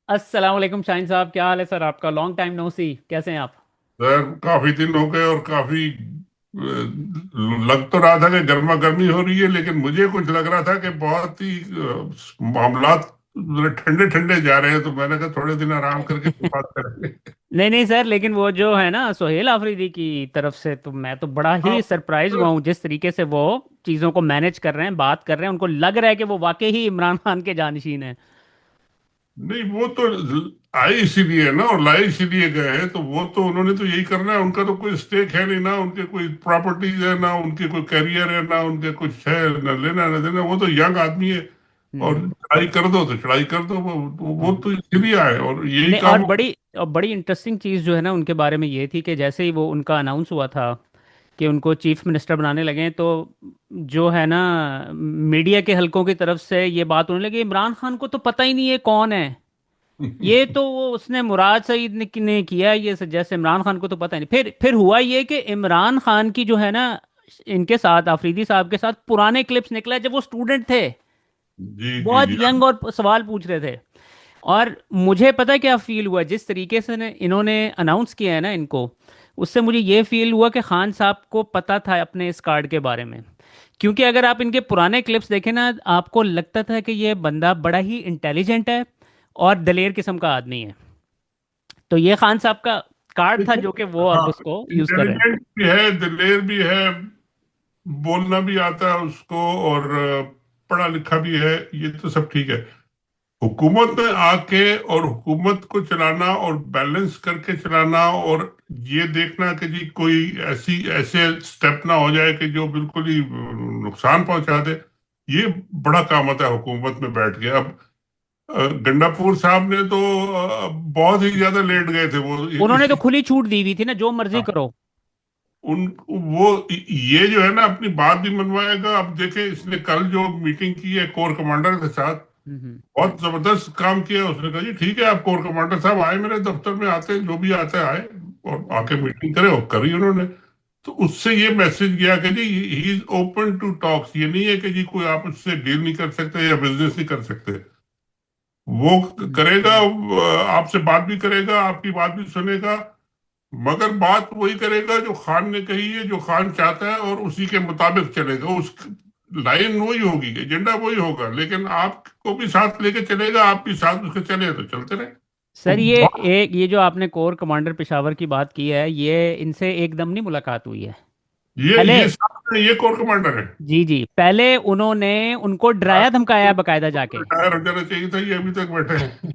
السلام علیکم شاہین صاحب، کیا حال ہے سر؟ آپ کا لانگ ٹائم نو سی، کیسے ہیں آپ؟ سر کافی دن ہو گئے اور کافی لگ تو رہا تھا کہ گرما گرمی ہو رہی ہے، لیکن مجھے کچھ لگ رہا تھا کہ بہت ہی معاملات ٹھنڈے ٹھنڈے جا رہے ہیں، تو میں نے کہا تھوڑے دن آرام کر کے پھر بات کریں گے۔ نہیں نہیں سر، لیکن وہ جو ہے نا سہیل آفریدی کی طرف سے، تو میں تو بڑا ہی آپ سرپرائز ہوا ہوں جس طریقے سے وہ چیزوں کو مینج کر رہے ہیں، بات کر رہے ہیں، ان کو لگ رہا ہے کہ وہ واقعی ہی عمران خان کے جانشین ہیں۔ نہیں، وہ تو آئے اسی لیے نا اور لائے اسی لیے گئے ہیں، تو وہ تو انہوں نے تو یہی کرنا ہے، ان کا تو کوئی اسٹیک ہے نہیں، نہ ان کے کوئی پراپرٹیز ہے، نہ ان کے کوئی کیریئر ہے، نہ ان کے کچھ ہے، نہ لینا نہ دینا، وہ تو ینگ آدمی ہے اور ہوں چڑھائی کر دو تو چڑھائی کر دو، وہ ہوں تو اسی لیے آئے اور یہی نہیں، کام۔ اور بڑی انٹرسٹنگ چیز جو ہے نا ان کے بارے میں یہ تھی کہ جیسے ہی وہ ان کا اناؤنس ہوا تھا کہ ان کو چیف منسٹر بنانے لگے، تو جو ہے نا میڈیا کے حلقوں کی طرف سے یہ بات ہونے لگی، عمران خان کو تو پتہ ہی نہیں ہے کون ہے یہ، تو وہ اس نے مراد سعید نے کیا یہ جیسے عمران خان کو تو پتہ ہی نہیں۔ پھر ہوا یہ کہ عمران خان کی جو ہے نا ان کے ساتھ آفریدی صاحب کے ساتھ پرانے کلپس نکلا جب وہ اسٹوڈنٹ تھے، جی جی بہت جی ینگ اور سوال پوچھ رہے تھے۔ اور مجھے پتہ کیا فیل ہوا جس طریقے سے انہوں نے اناؤنس کیا ہے نا ان کو، اس سے مجھے یہ فیل ہوا کہ خان صاحب کو پتہ تھا اپنے اس کارڈ کے بارے میں، کیونکہ اگر آپ ان کے پرانے کلپس دیکھیں نا، آپ کو لگتا تھا کہ یہ بندہ بڑا ہی انٹیلیجنٹ ہے اور دلیر قسم کا آدمی ہے، تو یہ خان صاحب کا کارڈ تھا جو کہ وہ ہاں، اب اس کو یوز کر رہے ہیں۔ انٹیلیجنٹ بھی ہے، دلیر بھی ہے، بولنا بھی آتا ہے اس کو، اور پڑھا لکھا بھی ہے، یہ تو سب ٹھیک ہے۔ حکومت میں آ کے اور حکومت کو چلانا اور بیلنس کر کے چلانا اور یہ دیکھنا کہ جی کوئی ایسے سٹیپ نہ ہو جائے کہ جو بالکل ہی نقصان پہنچا دے، یہ بڑا کام آتا ہے حکومت میں بیٹھ کے۔ اب گنڈا پور صاحب نے تو بہت ہی زیادہ لیٹ گئے تھے وہ انہوں نے تو اسی۔ کھلی چھوٹ دی ہوئی تھی نا، جو مرضی کرو۔ ان وہ یہ جو ہے نا اپنی بات بھی منوائے گا۔ اب دیکھیں اس نے کل جو میٹنگ کی ہے کور کمانڈر کے ساتھ، ہوں بہت زبردست کام کیا ہے۔ اس نے کہا جی ٹھیک ہے، آپ کور کمانڈر صاحب آئے میرے دفتر میں، آتے ہیں جو بھی آتا ہے آئے اور آ کے میٹنگ کرے، اور کری انہوں نے۔ تو اس سے یہ میسج گیا کہ جی ہی از اوپن ٹو ٹاکس، یہ نہیں ہے کہ جی کوئی آپ اس سے ڈیل نہیں کر سکتے یا بزنس نہیں کر سکتے، وہ کرے گا، ہوں آپ سے بات بھی کرے گا، آپ کی بات بھی سنے گا، مگر بات وہی کرے گا جو خان نے کہی ہے، جو خان چاہتا ہے، اور اسی کے مطابق چلے گا۔ اس لائن وہی ہوگی، ایجنڈا وہی ہوگا، لیکن آپ کو بھی ساتھ لے کے چلے گا، آپ بھی ساتھ اس کے چلے تو چلتے رہے۔ تو سر، یہ جو آپ نے کور کمانڈر پشاور کی بات کی ہے، یہ ان سے ایک دم نہیں ملاقات ہوئی ہے پہلے؟ یہ ساتھ میں یہ کور کمانڈر ہے۔ جی جی، پہلے انہوں نے ان کو ڈرایا دھمکایا باقاعدہ جا کے، ریٹائر ہو جانا چاہیے تھا، یہ ابھی تک بیٹھے ہیں۔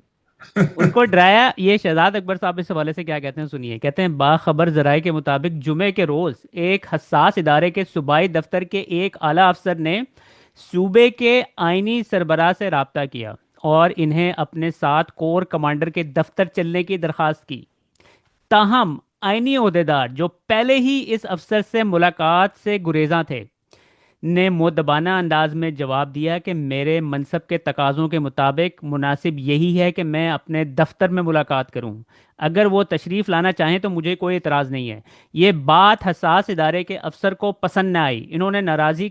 ان کو ڈرایا۔ یہ شہزاد اکبر صاحب اس حوالے سے کیا کہتے ہیں سنیے، کہتے ہیں باخبر ذرائع کے مطابق جمعے کے روز ایک حساس ادارے کے صوبائی دفتر کے ایک اعلیٰ افسر نے صوبے کے آئینی سربراہ سے رابطہ کیا اور انہیں اپنے ساتھ کور کمانڈر کے دفتر چلنے کی درخواست کی، تاہم آئینی عہدیدار جو پہلے ہی اس افسر سے ملاقات سے گریزاں تھے نے مؤدبانہ انداز میں جواب دیا کہ میرے منصب کے تقاضوں کے مطابق مناسب یہی ہے کہ میں اپنے دفتر میں ملاقات کروں، اگر وہ تشریف لانا چاہیں تو مجھے کوئی اعتراض نہیں ہے۔ یہ بات حساس ادارے کے افسر کو پسند نہ آئی، انہوں نے ناراضگی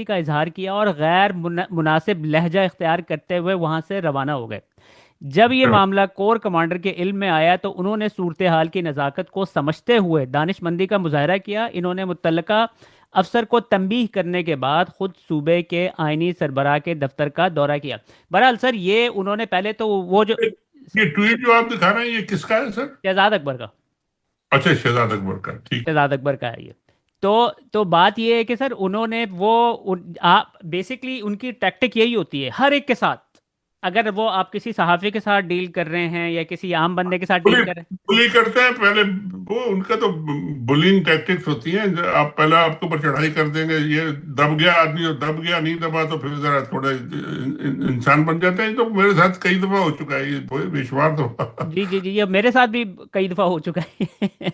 کا اظہار کیا اور غیر مناسب لہجہ اختیار کرتے ہوئے وہاں سے روانہ ہو گئے۔ جب یہ معاملہ کور کمانڈر کے علم میں آیا تو انہوں نے صورتحال کی نزاکت کو سمجھتے ہوئے دانش مندی کا مظاہرہ کیا، انہوں نے متعلقہ افسر کو تنبیہ کرنے کے بعد خود صوبے کے آئینی سربراہ کے دفتر کا دورہ کیا۔ بہرحال سر، یہ انہوں نے پہلے تو وہ جو یہ ٹویٹ جو آپ دکھا رہے ہیں یہ کس کا ہے سر؟ شہزاد اکبر کا، اچھا، شہزاد اکبر کا، ٹھیک۔ شہزاد اکبر کا ہے یہ۔ تو بات یہ ہے کہ سر انہوں نے آپ بیسکلی ان کی ٹیکٹک یہی ہوتی ہے ہر ایک کے ساتھ، اگر وہ آپ کسی صحافی کے ساتھ ڈیل کر رہے ہیں یا کسی عام بندے کے ساتھ ڈیل بلی کر رہے ہیں۔ بلی کرتے ہیں پہلے، وہ ان کا تو بلنگ ٹیکٹکس ہوتی ہیں، آپ پہلے آپ کے اوپر چڑھائی کر دیں گے، یہ دب گیا آدمی اور دب گیا، نہیں دبا تو پھر ذرا تھوڑے انسان بن جاتے ہیں، تو میرے ساتھ کئی دفعہ ہو چکا ہے یہ بے شمار دفعہ۔ جی جی جی، یہ میرے ساتھ بھی کئی دفعہ ہو چکا ہے۔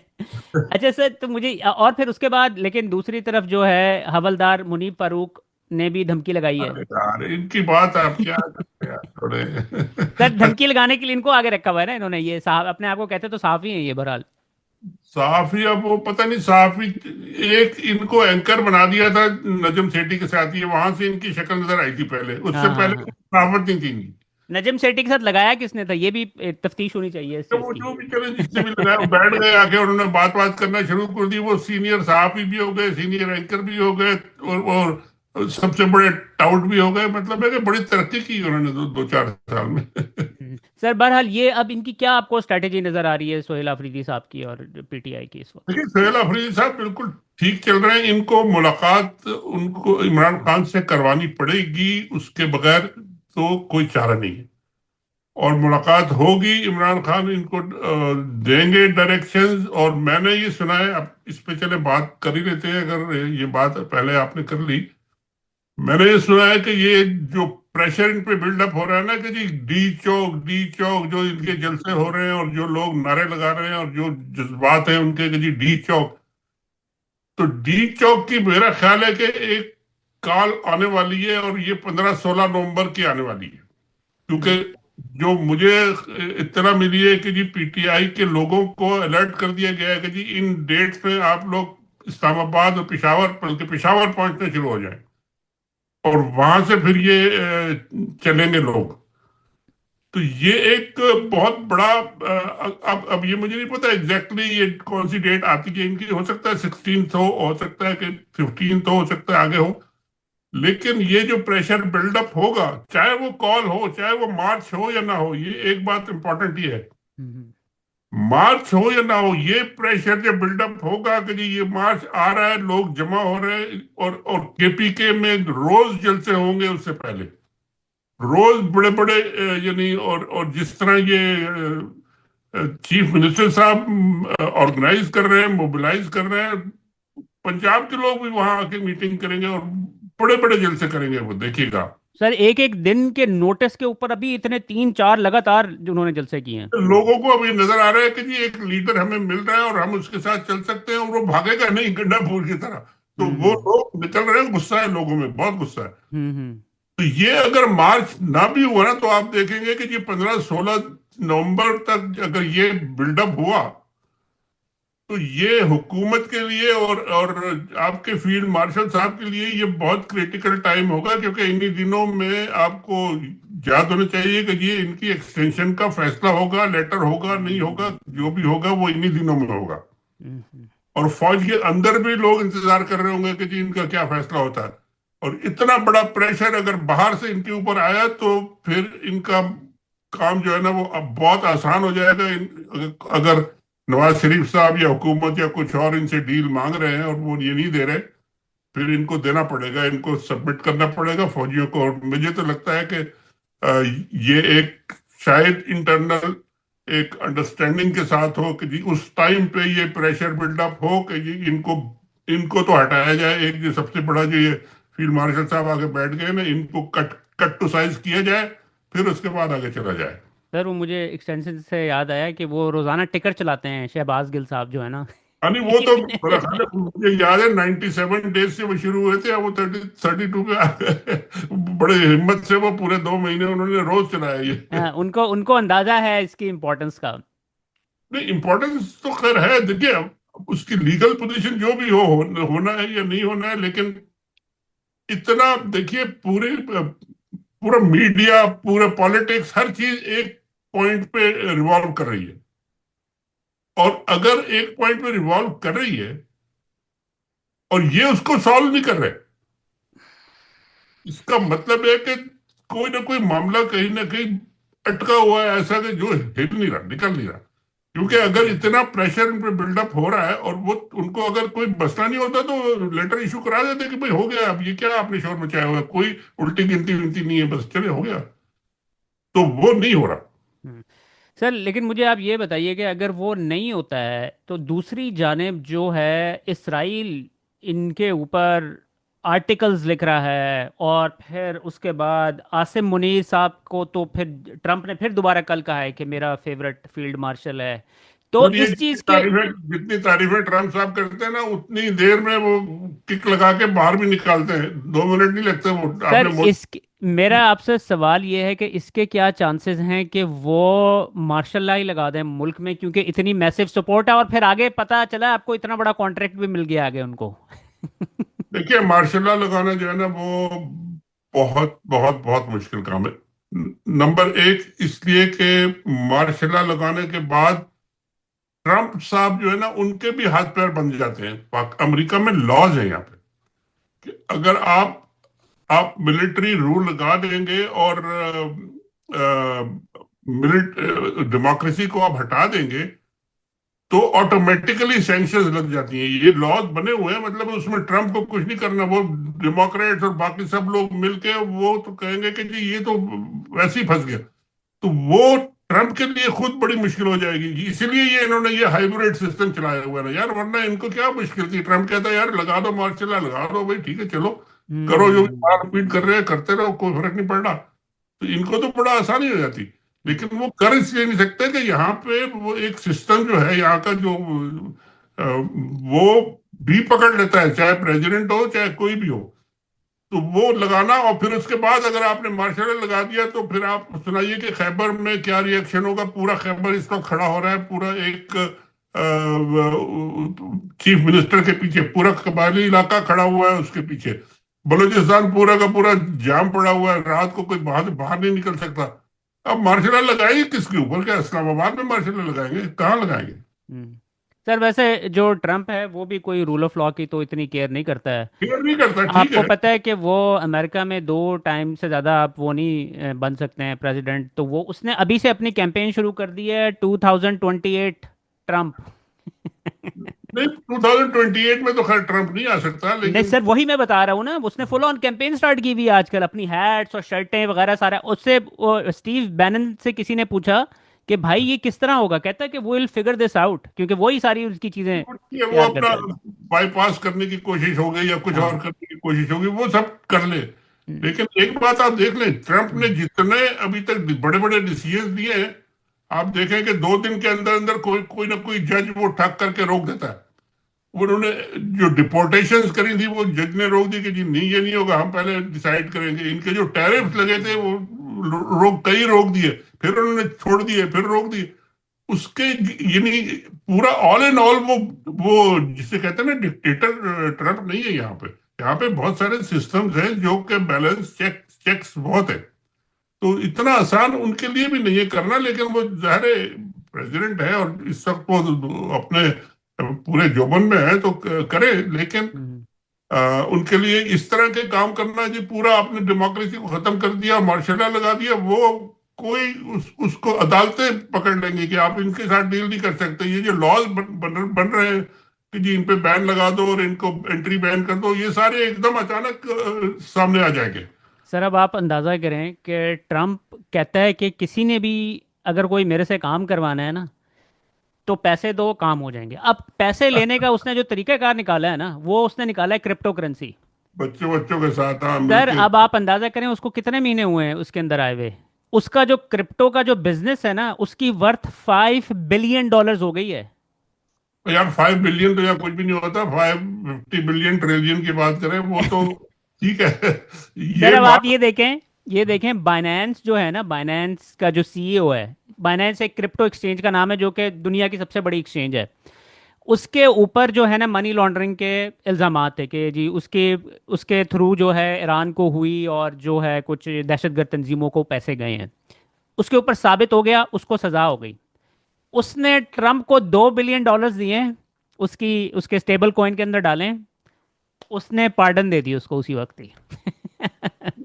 اچھا سر، تو مجھے اور پھر اس کے بعد لیکن دوسری طرف جو ہے حولدار منیب فاروق نے بھی دھمکی لگائی ہے۔ ارے یار ان کی بات آپ کیا کرتے ہیں یار تھوڑے۔ سر دھمکی لگانے کے لیے ان کو آگے رکھا ہوا ہے نا انہوں نے، یہ صاحب اپنے آپ کو کہتے تو صحافی ہیں یہ بہرحال۔ صحافی، اب وہ پتہ نہیں صحافی، ایک ان کو اینکر بنا دیا تھا نجم سیٹھی کے ساتھ، یہ وہاں سے ان کی شکل نظر آئی تھی پہلے، اس سے ہاں ہاں پہلے ہاں، صحافت نہیں تھی ان کی۔ नजम सेठी के साथ लगाया किसने था, ये भी तफ्तीश होनी चाहिए इस तो चीज वो की। जो भी चले, जिसने भी लगाया, वो बैठ गए आके, उन्होंने बात बात करना शुरू कर दी। वो सीनियर सहाफी भी हो गए, सीनियर एंकर भी हो गए, और सबसे बड़े टाउट भी हो गए। मतलब है कि बड़ी तरक्की की उन्होंने दो चार साल में। सर बहरहाल ये अब इनकी क्या आपको स्ट्रेटेजी नजर आ रही है सोहेल अफरीदी साहब की और पीटीआई की इस वक्त? देखिए, सोहेल अफरीदी साहब बिल्कुल ठीक चल रहे हैं। इनको मुलाकात उनको इमरान खान से करवानी पड़ेगी, उसके बगैर तो कोई चारा नहीं है। और मुलाकात होगी, इमरान खान इनको देंगे डायरेक्शंस। और मैंने ये सुना है, अब इस पे चले बात कर ही लेते हैं, अगर ये बात पहले आपने कर ली। मैंने ये सुना है कि ये जो प्रेशर इन पे बिल्डअप हो रहा है ना, कि जी डी चौक, जो इनके जलसे हो रहे हैं और जो लोग नारे लगा रहे हैं और जो जज्बात हैं उनके, कि जी डी चौक, तो डी चौक की मेरा ख्याल है कि एक कॉल आने वाली है, और ये 15-16 नवंबर की आने वाली है। क्योंकि हम्म। जो मुझे इत्तला मिली है कि जी पीटीआई के लोगों को अलर्ट कर दिया गया है कि जी इन डेट्स पे आप लोग इस्लामाबाद और पेशावर, बल्कि पेशावर पहुंचने शुरू हो जाएं, और वहां से फिर ये चलेंगे लोग। तो ये एक बहुत बड़ा अब ये मुझे नहीं पता एग्जैक्टली ये कौन सी डेट आती है इनकी। हो सकता है 16th हो सकता है कि 15th हो सकता है आगे हो। लेकिन ये जो प्रेशर बिल्डअप होगा, चाहे वो कॉल हो, चाहे वो मार्च हो या ना हो, ये एक बात इंपॉर्टेंट ही है। हम्म। मार्च हो या ना हो, ये प्रेशर जो बिल्डअप होगा कि जी ये मार्च आ रहा है, लोग जमा हो रहे हैं, और केपीके में रोज जलसे होंगे उससे पहले, रोज बड़े बड़े यानी, और जिस तरह ये चीफ मिनिस्टर साहब ऑर्गेनाइज कर रहे हैं, मोबिलाइज कर रहे हैं, पंजाब के लोग भी वहां आके मीटिंग करेंगे और बड़े बड़े जलसे करेंगे, वो देखिएगा। सर एक एक दिन के नोटिस के ऊपर अभी इतने 3 4 लगातार जो उन्होंने जलसे किए हैं। लोगों को अब ये नजर आ रहा है कि जी एक लीडर हमें मिल रहा है और हम उसके साथ चल सकते हैं, और वो भागेगा नहीं गंडापुर की तरह। तो वो हम्म। लोग निकल रहे हैं, गुस्सा है लोगों में, बहुत गुस्सा है। हम्म। तो ये अगर मार्च ना भी हुआ ना, तो आप देखेंगे कि ये 15-16 नवंबर तक अगर ये बिल्डअप हुआ, तो ये हुकूमत के लिए और आपके फील्ड मार्शल साहब के लिए ये बहुत क्रिटिकल टाइम होगा। क्योंकि इन्हीं दिनों में आपको याद होना चाहिए कि ये इनकी एक्सटेंशन का फैसला होगा, लेटर होगा नहीं होगा, जो भी होगा वो इन्हीं दिनों में होगा। हम्म। और फौज के अंदर भी लोग इंतजार कर रहे होंगे कि जी इनका क्या फैसला होता है। और इतना बड़ा प्रेशर अगर बाहर से इनके ऊपर आया, तो फिर इनका काम जो है ना वो अब बहुत आसान हो जाएगा। अगर नवाज शरीफ साहब या हुकूमत या कुछ और इनसे डील मांग रहे हैं और वो ये नहीं दे रहे, फिर इनको देना पड़ेगा, इनको सबमिट करना पड़ेगा फौजियों को। और मुझे तो लगता है कि अ, ये एक शायद इंटरनल एक अंडरस्टैंडिंग के साथ हो कि जी उस टाइम पे ये प्रेशर बिल्डअप हो कि जी इनको इनको तो हटाया जाए। एक जो सबसे बड़ा जो ये फील्ड मार्शल साहब आगे बैठ गए ना, इनको कट कट टू साइज किया जाए, फिर उसके बाद आगे चला जाए। सर वो मुझे एक्सटेंशन से याद आया कि वो रोजाना टिकट चलाते हैं शहबाज गिल साहब जो है ना। यानी वो तो मेरा ख्याल है, मुझे याद है 97 डेज से वो शुरू हुए थे, अब वो 32 पे आ गए। बड़े हिम्मत से वो पूरे 2 महीने उन्होंने रोज चलाया ये। हाँ, उनको उनको अंदाजा है इसकी इम्पोर्टेंस का। नहीं, इम्पोर्टेंस तो खैर है। देखिए, अब उसकी लीगल पोजीशन जो भी होना है या नहीं होना है, लेकिन इतना देखिए, पूरा मीडिया, पूरा पॉलिटिक्स, हर चीज एक पॉइंट पे रिवॉल्व कर रही है। और अगर एक पॉइंट पे रिवॉल्व कर रही है और ये उसको सॉल्व नहीं कर रहे, इसका मतलब है कि कोई ना कोई मामला कहीं ना कहीं अटका हुआ है, ऐसा कि जो हिल नहीं रहा, निकल नहीं रहा। क्योंकि अगर इतना प्रेशर उन पे बिल्डअप हो रहा है, और वो उनको अगर कोई मसला नहीं होता तो लेटर इशू करा देते कि भाई हो गया, अब ये क्या आपने शोर मचाया हुआ है, कोई उल्टी गिनती विनती नहीं है, बस चले हो गया। तो वो नहीं हो रहा। हम्म। सर लेकिन मुझे आप ये बताइए कि अगर वो नहीं होता है तो दूसरी जानिब जो है इसराइल इनके ऊपर आर्टिकल्स लिख रहा है, और फिर उसके बाद आसिम मुनीर साहब को तो फिर ट्रंप ने फिर दोबारा कल कहा है कि मेरा फेवरेट फील्ड मार्शल है। तो और ये इस चीज़ के जितनी तारीफें ट्रम्प साहब करते हैं ना, उतनी देर में वो किक लगा के बाहर भी निकालते हैं। 2 मिनट नहीं लगते वो। सर आपने इस मेरा आपसे सवाल ये है कि इसके क्या चांसेस हैं कि वो मार्शल लॉ ही लगा दें मुल्क में, क्योंकि इतनी मैसिव सपोर्ट है और फिर आगे पता चला आपको इतना बड़ा कॉन्ट्रैक्ट भी मिल गया आगे उनको। देखिए, मार्शल लॉ लगाना जो है ना, वो बहुत बहुत बहुत मुश्किल काम है। नंबर एक इसलिए कि मार्शल लॉ लगाने के बाद ट्रम्प साहब जो है ना उनके भी हाथ पैर बंध जाते हैं। अमेरिका में लॉज है यहाँ पे कि अगर आप मिलिट्री रूल लगा देंगे और डेमोक्रेसी को आप हटा देंगे तो ऑटोमेटिकली सैंक्शंस लग जाती हैं। ये लॉज बने हुए हैं, मतलब उसमें ट्रम्प को कुछ नहीं करना। वो डेमोक्रेट्स और बाकी सब लोग मिलके वो तो कहेंगे कि जी ये तो वैसे ही फंस गया। तो वो ट्रम्प के लिए खुद बड़ी मुश्किल हो जाएगी। इसीलिए ये इन्होंने ये हाइब्रिड सिस्टम चलाया हुआ है ना यार, वरना इनको क्या मुश्किल थी। ट्रम्प कहता है यार लगा दो मार्शल लॉ, लगा दो भाई, ठीक है चलो करो, जो हम्म। मार पीट कर रहे हैं करते रहो, कोई फर्क नहीं पड़ रहा। तो इनको तो बड़ा आसानी हो जाती। लेकिन वो कर इसलिए नहीं सकते कि यहाँ पे वो एक सिस्टम जो है यहाँ का जो वो भी पकड़ लेता है, चाहे प्रेसिडेंट हो चाहे कोई भी हो। तो वो लगाना, और फिर उसके बाद अगर आपने मार्शल लॉ लगा दिया तो फिर आप सुनाइए कि खैबर में क्या रिएक्शन होगा। पूरा खैबर इस वक्त खड़ा हो रहा है, पूरा एक चीफ मिनिस्टर के पीछे, पूरा कबायली इलाका खड़ा हुआ है उसके पीछे। बलूचिस्तान पूरा का पूरा जाम पड़ा हुआ है, रात को कोई बाहर बाहर नहीं निकल सकता। अब मार्शल लॉ लगाएंगे किसके ऊपर? क्या इस्लामाबाद में मार्शल लॉ लगाएंगे? कहाँ लगाएंगे? हम्म। सर वैसे जो ट्रम्प है वो भी कोई रूल ऑफ लॉ की तो इतनी केयर नहीं करता है। केयर नहीं करता, ठीक आपको है। पता है कि वो अमेरिका में 2 टाइम से ज़्यादा आप वो नहीं बन सकते हैं प्रेसिडेंट, तो वो उसने अभी से अपनी कैंपेन शुरू कर दी है 2028 ट्रम्प। नहीं, 2028 में तो खैर ट्रम्प नहीं आ सकता, नहीं लेकिन सर, वही मैं बता रहा हूँ ना, उसने फुल ऑन कैंपेन स्टार्ट की हुई है आजकल, अपनी हैट्स और शर्टें वगैरह सारा। उससे स्टीव बैनन से किसी ने पूछा कि भाई ये किस तरह होगा, कहता है कि वो विल फिगर दिस आउट, क्योंकि वही सारी उसकी चीज़ें वो तैयार अपना करता है। बाईपास करने की कोशिश हो गई या कुछ और हाँ। करने की कोशिश होगी, वो सब कर ले। हम्म। लेकिन एक बात आप देख लें, ट्रम्प ने हम्म। जितने अभी तक बड़े बड़े डिसीजन दिए हैं, आप देखें कि 2 दिन के अंदर अंदर कोई कोई ना कोई जज वो ठक करके रोक देता है। उन्होंने जो डिपोर्टेशंस करी थी वो जज ने रोक दी कि जी नहीं, ये नहीं होगा, हम पहले डिसाइड करेंगे। इनके जो टैरिफ लगे थे वो कई रोक दिए, फिर उन्होंने छोड़ दिए, फिर रोक दिए। उसके यानी पूरा ऑल इन ऑल वो जिसे कहते हैं ना डिक्टेटर ट्रम्प नहीं है यहाँ पे। यहाँ पे बहुत सारे सिस्टम्स हैं जो कि बैलेंस चेक्स बहुत है। तो इतना आसान उनके लिए भी नहीं है करना, लेकिन वो जाहिर है प्रेसिडेंट है और इस वक्त वो अपने पूरे जोबन में है तो करे। लेकिन हम्म। उनके लिए इस तरह के काम करना, जी पूरा आपने डेमोक्रेसी को खत्म कर दिया, मार्शल लॉ लगा दिया, वो कोई उसको अदालतें पकड़ लेंगी कि आप इनके साथ डील नहीं कर सकते। ये जो लॉज बन रहे हैं कि जी इन पे बैन लगा दो और इनको एंट्री बैन कर दो, ये सारे एकदम अचानक सामने आ जाएंगे। सर अब आप अंदाज़ा करें कि ट्रम्प कहता है कि किसी ने भी अगर कोई मेरे से काम करवाना है ना, तो पैसे दो, काम हो जाएंगे। अब पैसे लेने का उसने जो तरीकाकार निकाला है ना, वो उसने निकाला है क्रिप्टो करेंसी। बच्चों बच्चों के साथ हाँ सर मिलके। अब आप अंदाजा करें उसको कितने महीने हुए हैं उसके अंदर आए हुए। उसका जो क्रिप्टो का जो बिजनेस है ना, उसकी वर्थ $5 बिलियन हो गई है। यार 5 बिलियन तो यार कुछ भी नहीं होता। 550 बिलियन ट्रिलियन की बात करें वो तो ठीक है। सर ये अब आप मान। ये देखें बाइनेंस जो है ना, बाइनेंस का जो सीईओ है, बाइनेंस एक क्रिप्टो एक्सचेंज का नाम है जो कि दुनिया की सबसे बड़ी एक्सचेंज है। उसके ऊपर जो है ना मनी लॉन्ड्रिंग के इल्ज़ामात है कि जी उसके उसके थ्रू जो है ईरान को हुई, और जो है कुछ दहशतगर्द तंजीमों को पैसे गए हैं। उसके ऊपर साबित हो गया, उसको सजा हो गई। उसने ट्रम्प को $2 बिलियन दिए हैं, उसकी उसके स्टेबल कॉइन के अंदर डालें। उसने पार्डन दे दी उसको उसी वक्त ही।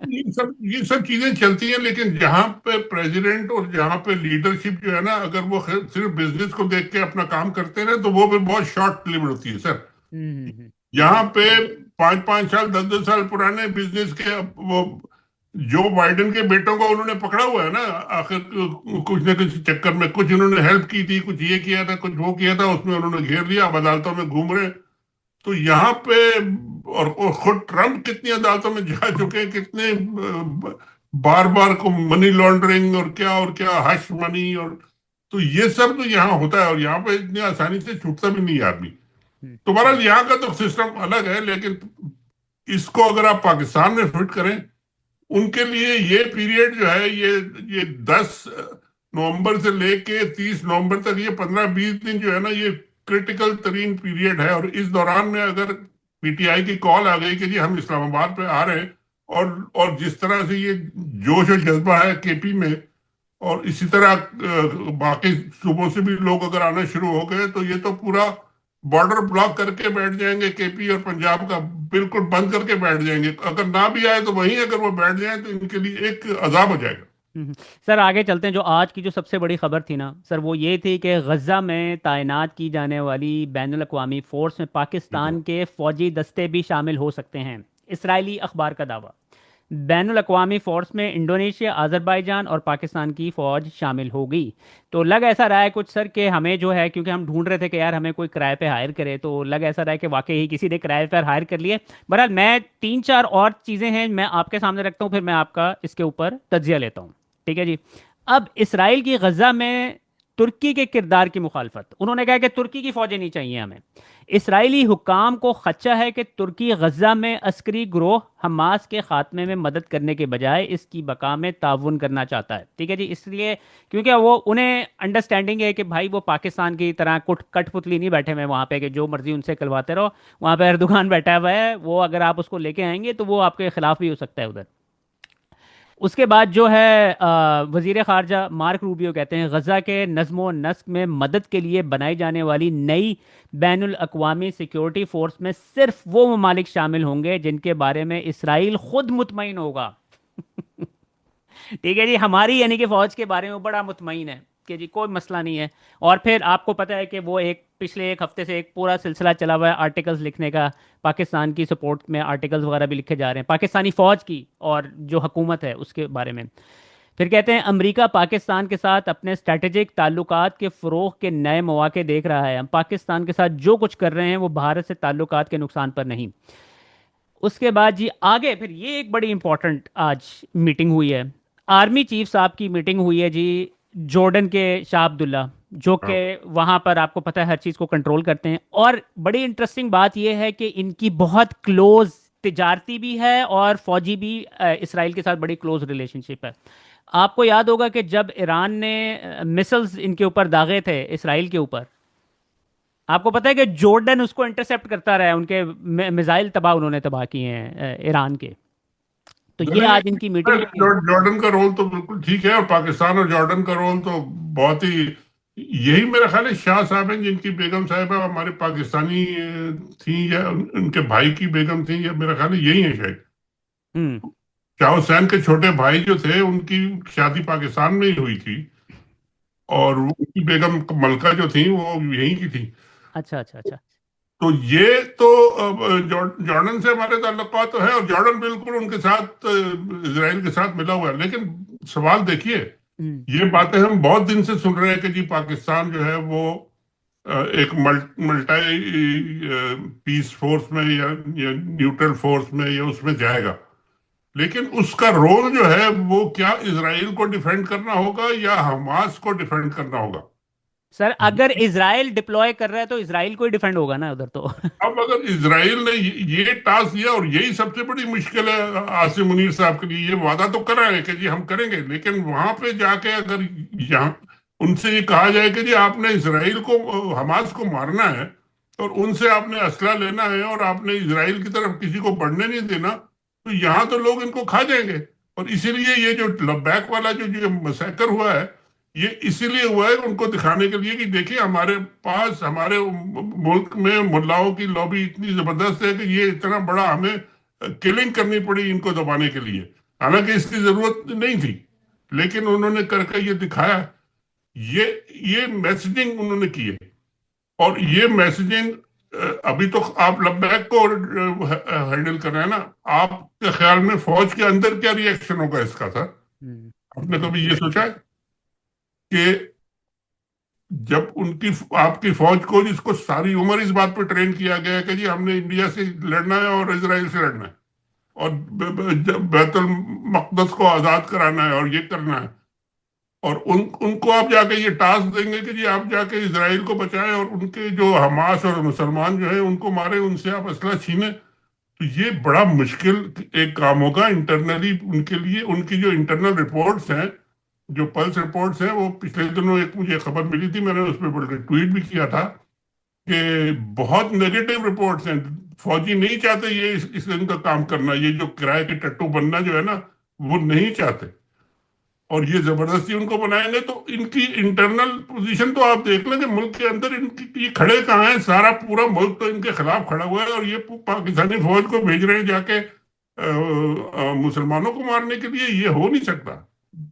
ये सब चीजें चलती हैं, लेकिन जहां पे प्रेसिडेंट और जहां पे लीडरशिप जो है ना, अगर वो सिर्फ बिजनेस को देख के अपना काम करते हैं ना, तो वो भी बहुत शॉर्ट लिव्ड होती है सर। हम्म। यहाँ पे 5-5 साल 10-10 साल पुराने बिजनेस के वो जो बाइडेन के बेटों को उन्होंने पकड़ा हुआ है ना, आखिर कुछ ना कुछ चक्कर में, कुछ उन्होंने हेल्प की थी, कुछ ये किया था, कुछ वो किया था, उसमें उन्होंने घेर लिया, अब अदालतों में घूम रहे हैं। तो यहाँ पे और खुद ट्रम्प कितनी अदालतों में जा चुके हैं, कितने बार बार को मनी लॉन्ड्रिंग और क्या हश मनी, और तो ये सब तो यहाँ होता है, और यहाँ पे इतनी आसानी से छूटता भी नहीं है आदमी। हम्म। तो बहरहाल यहाँ का तो सिस्टम अलग है, लेकिन इसको अगर आप पाकिस्तान में फिट करें, उनके लिए ये पीरियड जो है, ये 10 नवंबर से लेके 30 नवंबर तक, ये 15-20 दिन जो है ना, ये क्रिटिकल तरीन पीरियड है। और इस दौरान में अगर पीटीआई की कॉल आ गई कि जी हम इस्लामाबाद पे आ रहे हैं, اور اور جس طرح سے یہ جوش و جذبہ ہے کے پی میں، اور اسی طرح باقی صوبوں سے بھی لوگ اگر آنا شروع ہو گئے تو یہ تو پورا بارڈر بلاک کر کے بیٹھ جائیں گے، کے پی اور پنجاب کا بالکل بند کر کے بیٹھ جائیں گے، اگر نہ بھی آئے تو وہیں اگر وہ بیٹھ جائیں تو ان کے لیے ایک عذاب ہو جائے گا۔ سر آگے چلتے ہیں، جو آج کی جو سب سے بڑی خبر تھی نا سر، وہ یہ تھی کہ غزہ میں تعینات کی جانے والی بین الاقوامی فورس میں پاکستان کے فوجی دستے بھی شامل ہو سکتے ہیں۔ اسرائیلی اخبار کا دعویٰ، بین الاقوامی فورس میں انڈونیشیا، آذربائیجان اور پاکستان کی فوج شامل ہوگی۔ تو لگ ایسا رہا ہے کچھ سر کہ ہمیں جو ہے، کیونکہ ہم ڈھونڈ رہے تھے کہ یار ہمیں کوئی کرائے پہ ہائر کرے، تو لگ ایسا رہا ہے کہ واقعی ہی کسی نے کرائے پہ ہائر کر لیے۔ بہرحال میں تین چار اور چیزیں ہیں میں آپ کے سامنے رکھتا ہوں، پھر میں آپ کا اس کے اوپر تجزیہ لیتا ہوں، ٹھیک ہے جی؟ اب اسرائیل کی غزہ میں ترکی کے کردار کی مخالفت، انہوں نے کہا کہ ترکی کی فوجیں نہیں چاہیے ہمیں۔ اسرائیلی حکام کو خدشہ ہے کہ ترکی غزہ میں عسکری گروہ حماس کے خاتمے میں مدد کرنے کے بجائے اس کی بقا میں تعاون کرنا چاہتا ہے، ٹھیک ہے جی؟ اس لیے کیونکہ وہ انہیں انڈرسٹینڈنگ ہے کہ بھائی وہ پاکستان کی طرح کٹ پتلی نہیں بیٹھے ہوئے وہاں پہ کہ جو مرضی ان سے کرواتے رہو، وہاں پہ اردوغان بیٹھا ہوا ہے، وہ اگر آپ اس کو لے کے آئیں گے تو وہ آپ کے خلاف بھی ہو سکتا ہے ادھر۔ اس کے بعد جو ہے وزیر خارجہ مارک روبیو کہتے ہیں غزہ کے نظم و نسق میں مدد کے لیے بنائی جانے والی نئی بین الاقوامی سیکیورٹی فورس میں صرف وہ ممالک شامل ہوں گے جن کے بارے میں اسرائیل خود مطمئن ہوگا۔ ٹھیک ہے جی، ہماری یعنی کہ فوج کے بارے میں بڑا مطمئن ہے کہ جی کوئی مسئلہ نہیں ہے۔ اور پھر آپ کو پتہ ہے کہ وہ پچھلے ایک ہفتے سے ایک پورا سلسلہ چلا ہوا ہے آرٹیکلز لکھنے کا، پاکستان کی سپورٹ میں آرٹیکلز وغیرہ بھی لکھے جا رہے ہیں پاکستانی فوج کی اور جو حکومت ہے اس کے بارے میں۔ پھر کہتے ہیں امریکہ پاکستان کے ساتھ اپنے اسٹریٹجک تعلقات کے فروغ کے نئے مواقع دیکھ رہا ہے، ہم پاکستان کے ساتھ جو کچھ کر رہے ہیں وہ بھارت سے تعلقات کے نقصان پر نہیں۔ اس کے بعد جی آگے پھر یہ ایک بڑی امپورٹنٹ آج میٹنگ ہوئی ہے، آرمی چیف صاحب کی میٹنگ ہوئی ہے جی، جارڈن کے شاہ عبداللہ، جو ہاں، کہ وہاں پر آپ کو پتہ ہے ہر چیز کو کنٹرول کرتے ہیں، اور بڑی انٹرسٹنگ بات یہ ہے کہ ان کی بہت کلوز تجارتی بھی ہے اور فوجی بھی اسرائیل کے ساتھ بڑی کلوز ریلیشن شپ ہے۔ آپ کو یاد ہوگا کہ جب ایران نے مسلز ان کے اوپر داغے تھے اسرائیل کے اوپر، آپ کو پتہ ہے کہ جارڈن اس کو انٹرسیپٹ کرتا رہا ہے، ان کے میزائل انہوں نے تباہ کیے ہیں ایران کے۔ تو نہیں یہ نہیں، آج ان کی میٹنگ ہوئی ہے۔ جارڈن کا رول تو بالکل ٹھیک ہے، اور پاکستان اور جارڈن کا رول تو بہت ہی، یہی میرا خیال ہے شاہ صاحب ہیں جن کی بیگم صاحبہ ہمارے پاکستانی تھیں، یا ان کے بھائی کی بیگم تھیں، یا میرا خیال ہے یہی ہیں شاید۔ ہوں، شاہ حسین کے چھوٹے بھائی جو تھے ان کی شادی پاکستان میں ہی ہوئی تھی، اور ان کی بیگم ملکہ جو تھیں وہ یہیں کی تھی۔ اچھا اچھا اچھا۔ تو یہ تو جارڈن سے ہمارے تعلقات تو ہے، اور جارڈن بالکل ان کے ساتھ اسرائیل کے ساتھ ملا ہوا ہے، لیکن سوال دیکھیے، ہوں یہ باتیں ہم بہت دن سے سن رہے ہیں کہ جی پاکستان جو ہے وہ ایک ملٹائی پیس فورس میں یا نیوٹرل فورس میں یا اس میں جائے گا، لیکن اس کا رول جو ہے وہ کیا اسرائیل کو ڈیفینڈ کرنا ہوگا یا حماس کو ڈیفینڈ کرنا ہوگا؟ سر اگر اسرائیل ڈپلوائے کر رہا ہے تو اسرائیل کو ہی ڈیفینڈ ہوگا نا ادھر تو۔ اب اگر اسرائیل نے یہ ٹاسک دیا، اور یہی سب سے بڑی مشکل ہے عاصم منیر صاحب کے لیے، یہ وعدہ تو کر رہے ہیں کہ جی ہم کریں گے، لیکن وہاں پہ جا کے اگر یہاں ان سے یہ کہا جائے کہ جی آپ نے اسرائیل کو، حماس کو مارنا ہے، اور ان سے آپ نے اسلحہ لینا ہے، اور آپ نے اسرائیل کی طرف کسی کو بڑھنے نہیں دینا، تو یہاں تو لوگ ان کو کھا جائیں گے۔ اور اسی لیے یہ جو لبیک والا جو مسیکر ہوا ہے، یہ اسی لیے ہوا ہے ان کو دکھانے کے لیے کہ دیکھیں ہمارے پاس، ہمارے ملک میں ملاؤں کی لابی اتنی زبردست ہے کہ یہ اتنا بڑا ہمیں کلنگ کرنی پڑی ان کو دبانے کے لیے، حالانکہ اس کی ضرورت نہیں تھی، لیکن انہوں نے کر کے یہ دکھایا۔ یہ میسجنگ انہوں نے کی ہے، اور یہ میسجنگ ابھی تو آپ لبیک کو ہینڈل کر رہے ہیں نا، آپ کے خیال میں فوج کے اندر کیا ری ایکشن ہوگا اس کا؟ سر ہوں، آپ نے کبھی یہ سوچا ہے کہ جب ان کی، آپ کی فوج کو، جس کو ساری عمر اس بات پہ ٹرین کیا گیا ہے کہ جی ہم نے انڈیا سے لڑنا ہے اور اسرائیل سے لڑنا ہے، اور بیت المقدس کو آزاد کرانا ہے اور یہ کرنا ہے، اور ان کو آپ جا کے یہ ٹاسک دیں گے کہ جی آپ جا کے اسرائیل کو بچائیں اور ان کے جو حماس اور مسلمان جو ہیں ان کو ماریں، ان سے آپ اسلحہ چھینیں، تو یہ بڑا مشکل ایک کام ہوگا انٹرنلی ان کے لیے۔ ان کی جو انٹرنل رپورٹس ہیں، جو پلس رپورٹس ہیں، وہ پچھلے دنوں ایک مجھے خبر ملی تھی، میں نے اس پہ بلکہ ٹویٹ بھی کیا تھا کہ بہت نیگیٹو رپورٹس ہیں، फौजी नहीं चाहते ये इस इनका काम करना, ये जो किराए के टट्टू बनना जो है ना, वो नहीं चाहते। और ये जबरदस्ती उनको बनाएंगे तो इनकी इंटरनल पोजीशन तो आप देख लेंगे मुल्क के अंदर, इनकी ये खड़े कहाँ हैं, सारा पूरा मुल्क तो इनके खिलाफ खड़ा हुआ है, और ये पाकिस्तानी फौज को भेज रहे हैं जाके मुसलमानों को मारने के लिए। ये हो नहीं सकता,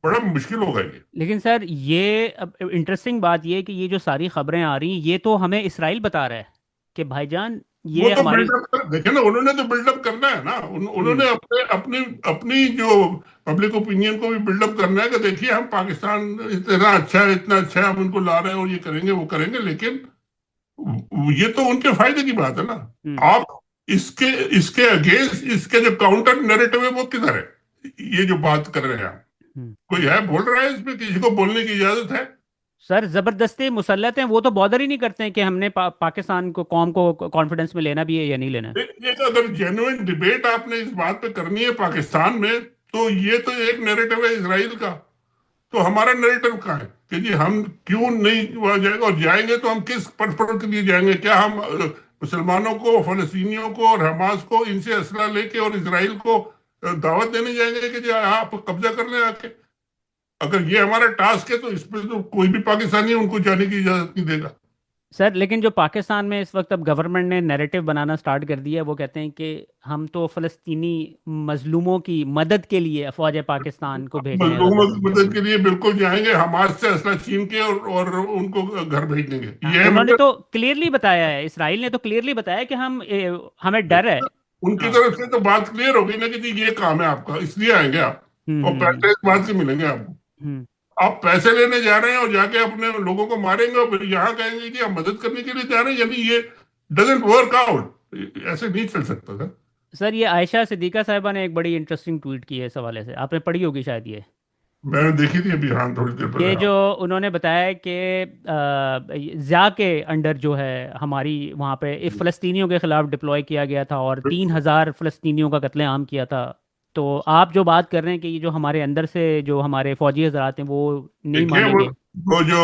बड़ा मुश्किल होगा ये। लेकिन सर ये अब इंटरेस्टिंग बात ये है कि ये जो सारी खबरें आ रही हैं ये तो हमें इसराइल बता रहा है कि भाईजान वो ये तो हमारी। बिल्डअप कर देखे ना, उन्होंने तो बिल्डअप करना है ना, हम्म। उन्होंने अपने अपनी अपनी जो पब्लिक ओपिनियन को भी बिल्डअप करना है कि देखिए हम पाकिस्तान इतना अच्छा है, इतना अच्छा है, हम उनको ला रहे हैं और ये करेंगे वो करेंगे, लेकिन ये तो उनके फायदे की बात है ना। हम्म। आप इसके इसके अगेंस्ट इसके जो काउंटर नैरेटिव है वो किधर है? ये जो बात कर रहे हैं आप, हम्म। कोई है बोल रहा है इसमें? किसी को बोलने की इजाजत है? सर जबरदस्ती मुसल्लत हैं, वो तो बॉदर ही नहीं करते हैं कि हमने पाकिस्तान को कौम को कॉन्फिडेंस में लेना भी है या नहीं लेना है। एक अगर जेन्युइन डिबेट आपने इस बात पे करनी है पाकिस्तान में, तो ये तो एक नैरेटिव है इसराइल का। तो हमारा नैरेटिव कहाँ है कि जी हम क्यों नहीं वहां जाएंगे, और जाएंगे तो हम किस पर्पज के लिए जाएंगे? क्या हम मुसलमानों को, फलस्तीनियों को और हमास को इनसे असला लेके और इसराइल को दावत देने जाएंगे कि जी आप कब्जा कर लें आके? अगर ये हमारा टास्क है तो इसमें तो कोई भी पाकिस्तानी उनको जाने की इजाजत नहीं देगा। सर लेकिन जो पाकिस्तान में इस वक्त अब गवर्नमेंट ने नैरेटिव बनाना स्टार्ट कर दिया है, वो कहते हैं कि हम तो फ़लस्तीनी मजलूमों की मदद के लिए फ़ौज पाकिस्तान को भेज रहे हैं गजा मजलूमों में। की मदद के लिए बिल्कुल जाएंगे, हमास से असला छीन के और उनको घर भेज देंगे, हाँ, ये है उन्होंने मतलब। तो क्लियरली बताया है, इसराइल ने तो क्लियरली बताया कि हमें डर है। उनकी हाँ। तरफ से तो बात क्लियर हो गई ना कि जी ये काम है आपका, इसलिए आएंगे आप, हम्म। और पैसे इस बात से मिलेंगे आपको। हम्म। आप पैसे लेने जा रहे हैं और जाके अपने लोगों को मारेंगे, और फिर यहाँ कहेंगे कि हम मदद करने के लिए जा रहे हैं, यानी ये डजेंट वर्क आउट, ऐसे नहीं चल सकता था। सर ये आयशा सिद्दीका साहिबा ने एक बड़ी इंटरेस्टिंग ट्वीट की है इस हवाले से, आपने पढ़ी होगी शायद ये। मैंने देखी थी अभी, हाँ, थोड़ी देर पहले, ये हाँ। जो उन्होंने बताया कि ज़िया के अंडर जो है हमारी वहाँ पे एक फ़लस्तीनियों के ख़िलाफ़ डिप्लॉय किया गया था और 3,000 फ़लस्तीनियों का कत्लेआम किया था। तो आप जो बात कर रहे हैं कि ये जो हमारे अंदर से जो हमारे फौजी हजरात हैं वो नहीं देखिए मानेंगे। वो जो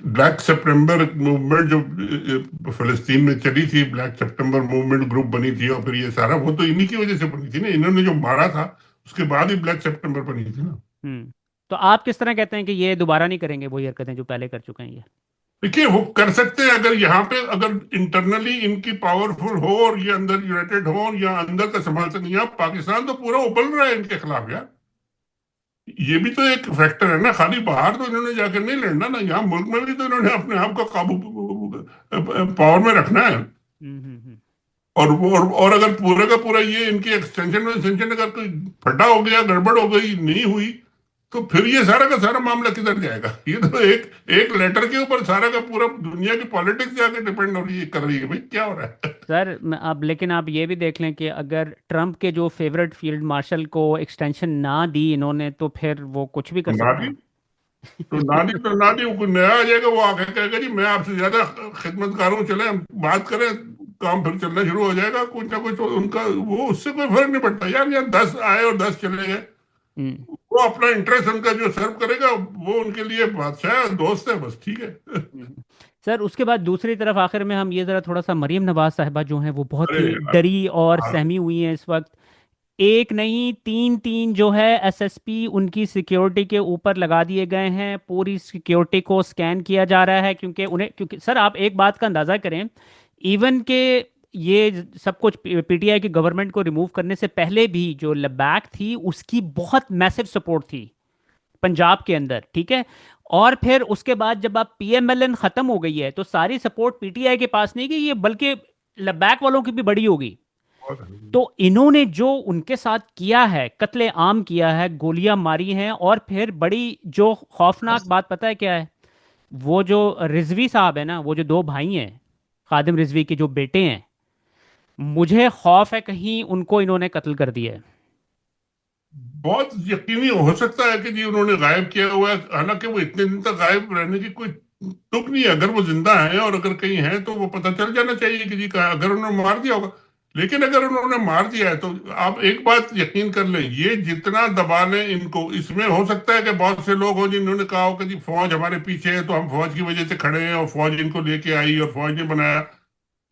ब्लैक सितंबर मूवमेंट जो फलस्तीन में चली थी, ब्लैक सितंबर मूवमेंट ग्रुप बनी थी, और फिर ये सारा वो तो इन्हीं की वजह से बनी थी ना, इन्होंने जो मारा था उसके बाद ही ब्लैक सितंबर बनी थी ना। हम्म। तो आप किस तरह कहते हैं कि ये दोबारा नहीं करेंगे वही हरकतें जो पहले कर चुके हैं ये। देखिए वो कर सकते हैं अगर यहाँ पे, अगर इंटरनली इनकी पावरफुल हो और ये अंदर यूनाइटेड हो और यहाँ अंदर का संभाल सके। यहाँ पाकिस्तान तो पूरा उबल रहा है इनके खिलाफ यार, ये भी तो एक फैक्टर है ना। खाली बाहर तो इन्होंने जाकर नहीं लड़ना ना, यहाँ मुल्क में भी तो इन्होंने अपने आप को काबू पावर में रखना है। हम्म। और अगर पूरा का पूरा ये इनकी एक्सटेंशन में एक्सटेंशन अगर कोई फटा हो गया, गड़बड़ हो गई, नहीं हुई, तो फिर ये सारा का सारा मामला किधर जाएगा? ये तो एक एक लेटर के ऊपर सारा का पूरा दुनिया की पॉलिटिक्स जाके डिपेंड हो रही है, कर रही है भाई, क्या हो रहा है? सर अब लेकिन आप ये भी देख लें कि अगर ट्रम्प के जो फेवरेट फील्ड मार्शल को एक्सटेंशन ना दी इन्होंने तो फिर वो कुछ भी तो कर ना सकते दी, हैं। तो ना दी, तो ना दी, वो कोई नया आ जाएगा, वो आके कहेगा जी मैं आपसे ज्यादा खिदमतगार हूं, चले हम बात करें, काम फिर चलना शुरू हो जाएगा कुछ ना कुछ। तो उनका वो, उससे कोई फर्क नहीं पड़ता यार, यार 10 आए और 10 चले गए, हम्म। वो अपना इंटरेस्ट उनका जो सर्व करेगा वो उनके लिए बादशाह है, दोस्त है, बस, ठीक है। हम्म। सर उसके बाद दूसरी तरफ आखिर में हम ये ज़रा थोड़ा सा मरीम नवाज साहिबा जो हैं वो बहुत अरे ही यार, डरी और हाँ, सहमी हुई हैं इस वक्त। एक नहीं तीन तीन जो है एसएसपी उनकी सिक्योरिटी के ऊपर लगा दिए गए हैं, पूरी सिक्योरिटी को स्कैन किया जा रहा है क्योंकि उन्हें, क्योंकि सर आप एक बात का अंदाज़ा करें, इवन के ये सब कुछ पीटीआई की गवर्नमेंट को रिमूव करने से पहले भी जो लबैक थी उसकी बहुत मैसिव सपोर्ट थी पंजाब के अंदर, ठीक है। और फिर उसके बाद जब आप पीएमएलएन खत्म हो गई है तो सारी सपोर्ट पीटीआई के पास नहीं गई, ये बल्कि लबैक वालों की भी बड़ी होगी। तो इन्होंने जो उनके साथ किया है, कत्ले आम किया है, गोलियां मारी हैं, और फिर बड़ी जो खौफनाक बात पता है क्या है? वो जो रिजवी साहब है ना, वो जो दो भाई हैं खादिम रिजवी के जो बेटे हैं, मुझे खौफ है कहीं उनको इन्होंने कत्ल कर दिया है। बहुत यकीनी हो सकता है कि जी उन्होंने गायब किया हुआ है, हालांकि वो इतने दिन तक गायब रहने की कोई तुक नहीं है। अगर वो जिंदा है और अगर कहीं है तो वो पता चल जाना चाहिए कि जी कहा, अगर उन्होंने मार दिया होगा। लेकिन अगर उन्होंने मार दिया है तो आप एक बात यकीन कर लें, ये जितना दबा लें इनको, इसमें हो सकता है कि बहुत से लोग हों जिन्होंने कहा हो कि जी फौज हमारे पीछे है तो हम फौज की वजह से खड़े हैं और फौज इनको लेके आई और फौज ने बनाया।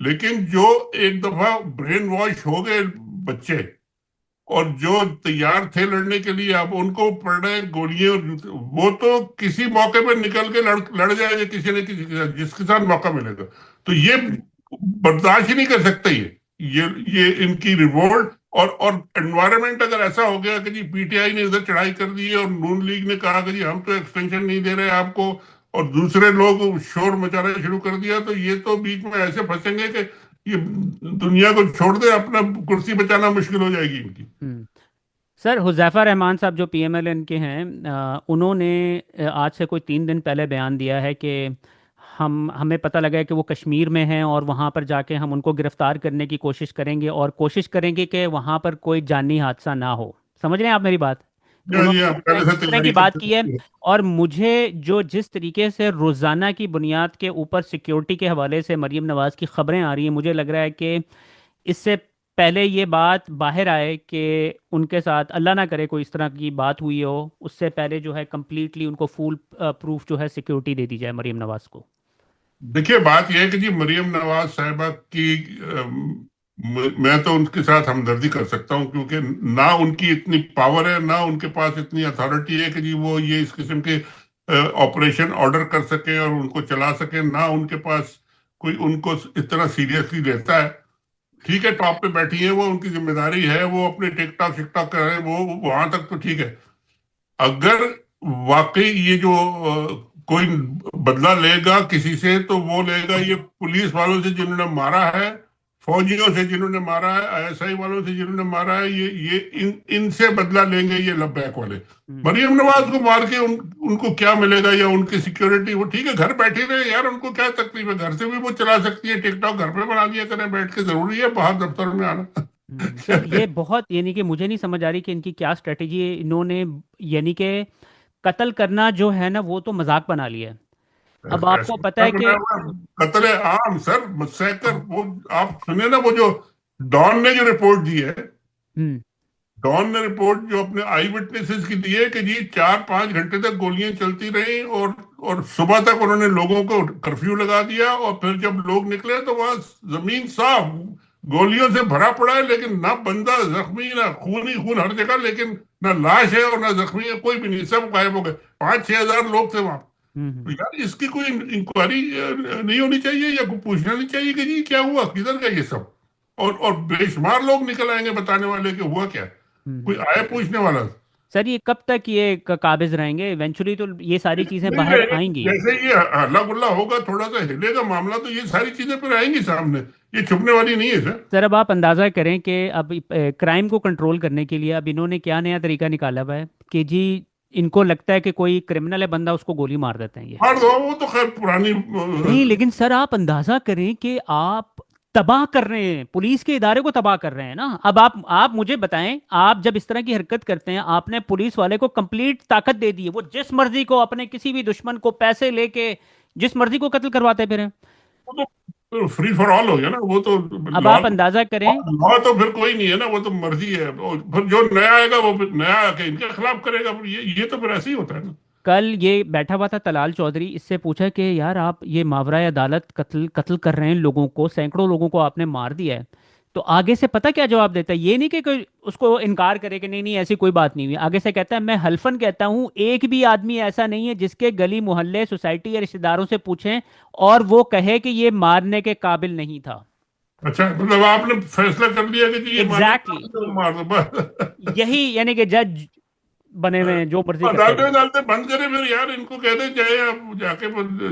लेकिन जो एक दफा ब्रेन वॉश हो गए बच्चे, और जो तैयार थे लड़ने के लिए, अब उनको पड़ रहे हैं गोलियां, वो तो किसी मौके पर निकल के लड़ जाएंगे किसी न किसी के साथ, जिसके साथ मौका मिलेगा। तो ये बर्दाश्त ही नहीं कर सकते ये इनकी रिवोल्ट। और एनवायरनमेंट अगर ऐसा हो गया कि जी पीटीआई ने इधर चढ़ाई कर दी है और नून लीग ने कहा कि जी हम तो एक्सटेंशन नहीं दे रहे आपको, और दूसरे लोग शोर मचाना शुरू कर दिया, तो ये तो बीच में ऐसे फंसेंगे कि ये दुनिया को छोड़ दे, अपना कुर्सी बचाना मुश्किल हो जाएगी इनकी। हम्म। सर, हुज़ैफ़ा रहमान साहब जो पीएमएलएन के हैं, उन्होंने आज से कोई 3 दिन पहले बयान दिया है कि हमें पता लगा है कि वो कश्मीर में हैं और वहाँ पर जाके हम उनको गिरफ्तार करने की कोशिश करेंगे और कोशिश करेंगे कि वहाँ पर कोई जानी हादसा ना हो। समझ रहे हैं आप मेरी बात? तो ये उन्होंने आप पहले से इस तरह की तैयारी बात की है। करते हैं। और मुझे जो जिस तरीके से रोज़ाना की बुनियाद के ऊपर सिक्योरिटी के हवाले से मरीम नवाज़ की खबरें आ रही हैं, मुझे लग रहा है कि इससे पहले ये बात बाहर आए कि उनके साथ अल्लाह ना करे कोई इस तरह की बात हुई हो, उससे पहले जो है कम्प्लीटली उनको फुल प्रूफ जो है सिक्योरिटी दे दी जाए मरीम नवाज को। देखिए, बात यह है कि जी मरियम नवाज साहिबा की मैं तो उनके साथ हमदर्दी कर सकता हूं, क्योंकि ना उनकी इतनी पावर है, ना उनके पास इतनी अथॉरिटी है कि जी वो ये इस किस्म के ऑपरेशन ऑर्डर कर सके और उनको चला सके, ना उनके पास कोई उनको इतना सीरियसली लेता है। ठीक है, टॉप पे बैठी है वो, उनकी जिम्मेदारी है, वो अपने टिकटॉक शिकटॉक कर रहे हैं, वो वहां तक तो ठीक है। अगर वाकई ये जो कोई बदला लेगा किसी से, तो वो लेगा ये पुलिस वालों से जिन्होंने मारा है, फौजियों से जिन्होंने मारा है, आईएसआई वालों से जिन्होंने मारा है, ये इनसे बदला लेंगे ये लब्बैक वाले। हम्म। मरियम नवाज को मार के उनको क्या मिलेगा, या उनकी सिक्योरिटी, वो ठीक है घर बैठे रहे यार, उनको क्या तकलीफ है, घर से भी वो चला सकती है, टिकटॉक घर पे बना दिया करें बैठ के, जरूरी है बाहर दफ्तर में आना? सर, ये बहुत, यानी कि मुझे नहीं समझ आ रही कि इनकी क्या स्ट्रेटेजी है। इन्होंने यानी कि कत्ल करना जो है ना, वो तो मजाक बना लिया है। अब आपको पता ऐसा है बना कि हुआ कत्ले आम सर, सैकड़ वो। आप सुने ना वो जो डॉन ने जो रिपोर्ट दी है, हम्म। डॉन ने रिपोर्ट जो अपने आई विटनेसेस की दी है कि जी 4-5 घंटे तक गोलियां चलती रही, और सुबह तक उन्होंने लोगों को कर्फ्यू लगा दिया, और फिर जब लोग निकले तो वहां जमीन साफ, गोलियों से भरा पड़ा है, लेकिन ना बंदा जख्मी, ना खून ही खून हर जगह, लेकिन ना लाश है और ना जख्मी है, कोई भी नहीं, सब गायब हो गए। 5-6 हजार लोग थे वहां। तो हम्म। यार इसकी कोई इंक्वायरी नहीं होनी चाहिए, या कोई पूछना नहीं चाहिए कि जी क्या हुआ, किधर का ये सब? और बेशुमार लोग निकल आएंगे बताने वाले कि हुआ क्या। कोई हम्म। आए पूछने वाला? सर, ये कब तक ये काबिज रहेंगे? इवेंचुअली तो ये सारी चीजें नहीं बाहर रहेंगे। आएंगी। जैसे ये हल्ला गुल्ला होगा, थोड़ा सा हिलेगा मामला, तो ये सारी चीजें फिर आएंगी सामने। ये छुपने वाली नहीं है सर। सर, अब आप अंदाज़ा करें कि अब क्राइम को कंट्रोल करने के लिए अब इन्होंने क्या नया तरीका निकाला हुआ है कि जी, इनको लगता है कि कोई क्रिमिनल है बंदा, उसको गोली मार देते हैं ये। मार दो, वो तो खैर पुरानी नहीं, लेकिन सर आप अंदाजा करें कि आप तबाह कर रहे हैं, पुलिस के इदारे को तबाह कर रहे हैं ना। अब आप मुझे बताएं, आप जब इस तरह की हरकत करते हैं, आपने पुलिस वाले को कंप्लीट ताकत दे दी है, वो जिस मर्जी को, अपने किसी भी दुश्मन को पैसे लेके जिस मर्जी को कत्ल करवाते फिर हैं। वो तो फ्री फॉर ऑल हो गया ना, वो तो अब लॉ। आप अंदाजा करें। लॉ तो फिर कोई नहीं है ना, वो तो मर्जी है, और फिर जो नया आएगा वो फिर नया आके इनके खिलाफ करेगा, फिर ये तो फिर ऐसे ही होता है ना। कल ये बैठा हुआ था तलाल चौधरी, इससे पूछा कि यार आप ये मावरा अदालत कत्ल कत्ल कर रहे हैं लोगों को, सैकड़ों लोगों को आपने मार दिया है। तो आगे से पता क्या जवाब देता है? ये नहीं कि कोई उसको इनकार करे कि नहीं नहीं ऐसी कोई बात नहीं हुई। आगे से कहता है, मैं हल्फन कहता हूँ एक भी आदमी ऐसा नहीं है जिसके गली मोहल्ले सोसाइटी या रिश्तेदारों से पूछें और वो कहे कि ये मारने के काबिल नहीं था। अच्छा, मतलब आपने फैसला कर लिया कि जी ये मारने का एग्जैक्टली है, तो मार दो बस। यही, यानी कि जज बने हुए हैं, जो मर्जी करते अदालतें रहे। अदालतें बंद करें फिर यार, इनको कह दें चाहे आप जाके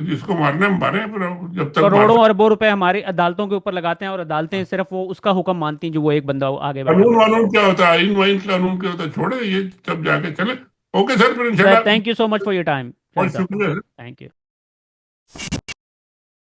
जिसको मारना है मारे, फिर अब जब तक मार करोड़ों सकते। अरबों रुपए हमारी अदालतों के ऊपर लगाते हैं और अदालतें सिर्फ वो उसका हुक्म मानती हैं जो वो एक बंदा आगे बैठा कानून हुआ है। वानून क्या होता है, आइन वाइन कानून क्या होता है, छोड़े ये सब जाके चले। ओके सर, फिर सर, इंशाल्लाह। Thank you so much for your time बहुत शाहिद साहब। शुक्रिया। Thank you.